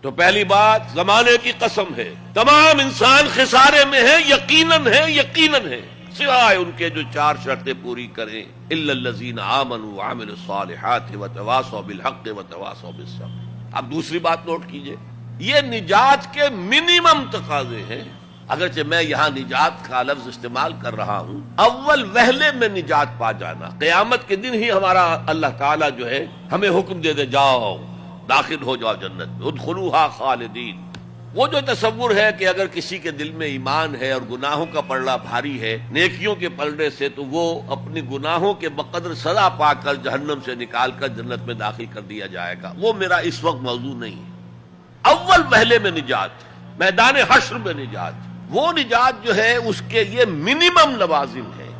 تو پہلی بات زمانے کی قسم ہے، تمام انسان خسارے میں ہے، یقیناً ہے سوائے ان کے جو چار شرطیں پوری کریں، الا الذین آمنوا وعملوا الصالحات وتواصوا بالحق وتواصوا بالصبر۔ اب دوسری بات نوٹ کیجئے، یہ نجات کے منیمم تقاضے ہیں۔ اگرچہ میں یہاں نجات کا لفظ استعمال کر رہا ہوں، اول وہلے میں نجات پا جانا، قیامت کے دن ہی ہمارا اللہ تعالیٰ جو ہے ہمیں حکم دے دے جاؤ داخل ہو جاؤ جنت میں، ادخلوها خالدین۔ وہ جو تصور ہے کہ اگر کسی کے دل میں ایمان ہے اور گناہوں کا پلڑا بھاری ہے نیکیوں کے پلڑے سے، تو وہ اپنی گناہوں کے بقدر سزا پا کر جہنم سے نکال کر جنت میں داخل کر دیا جائے گا، وہ میرا اس وقت موضوع نہیں ہے۔ اول پہلے میں نجات، میدان حشر میں نجات، وہ نجات جو ہے اس کے یہ منیمم لوازم ہے۔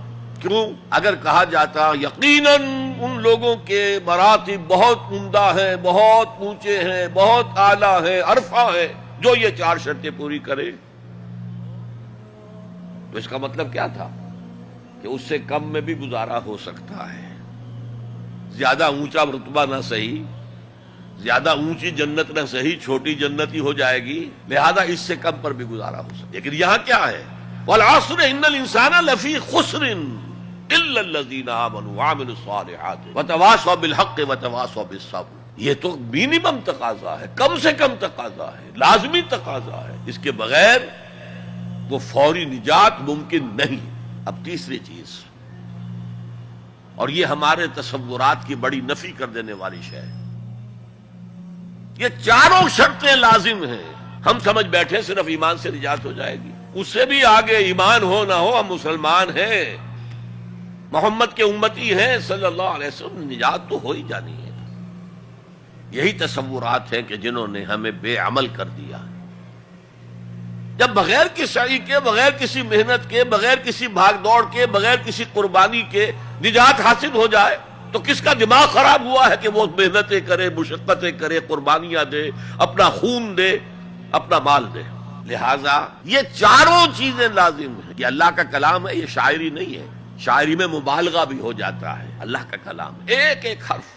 کیوں؟ اگر کہا جاتا یقیناً ان لوگوں کے مراتب بہت عمدہ ہیں، بہت اونچے ہیں، بہت اعلیٰ ہیں، عرفہ ہے، جو یہ چار شرطیں پوری کرے، تو اس کا مطلب کیا تھا کہ اس سے کم میں بھی گزارا ہو سکتا ہے۔ زیادہ اونچا رتبہ نہ صحیح، زیادہ اونچی جنت نہ صحیح، چھوٹی جنت ہی ہو جائے گی، لہذا اس سے کم پر بھی گزارا ہو سکتا ہے۔ لیکن یہاں کیا ہے؟ والعصر ان الانسان لفی خسر الا الذین آمنوا وعملوا الصالحات وتواصوا بالحق وتواصوا بالصبر۔ یہ تو منیمم تقاضا ہے، کم سے کم تقاضا ہے، لازمی تقاضا ہے، اس کے بغیر وہ فوری نجات ممکن نہیں۔ اب تیسری چیز، اور یہ ہمارے تصورات کی بڑی نفی کر دینے والی شے ہے، یہ چاروں شرطیں لازم ہیں۔ ہم سمجھ بیٹھے صرف ایمان سے نجات ہو جائے گی، اس سے بھی آگے ایمان ہو نہ ہو ہم مسلمان ہیں، محمد کے امتی ہیں صلی اللہ علیہ وسلم، نجات تو ہو ہی جانی ہے۔ یہی تصورات ہیں کہ جنہوں نے ہمیں بے عمل کر دیا۔ جب بغیر کسی سعی کے، بغیر کسی محنت کے، بغیر کسی بھاگ دوڑ کے، بغیر کسی قربانی کے نجات حاصل ہو جائے، تو کس کا دماغ خراب ہوا ہے کہ وہ محنتیں کرے، مشقتیں کرے، قربانیاں دے، اپنا خون دے، اپنا مال دے۔ لہذا یہ چاروں چیزیں لازم ہیں۔ یہ اللہ کا کلام ہے، یہ شاعری نہیں ہے، شاعری میں مبالغہ بھی ہو جاتا ہے۔ اللہ کا کلام ایک ایک حرف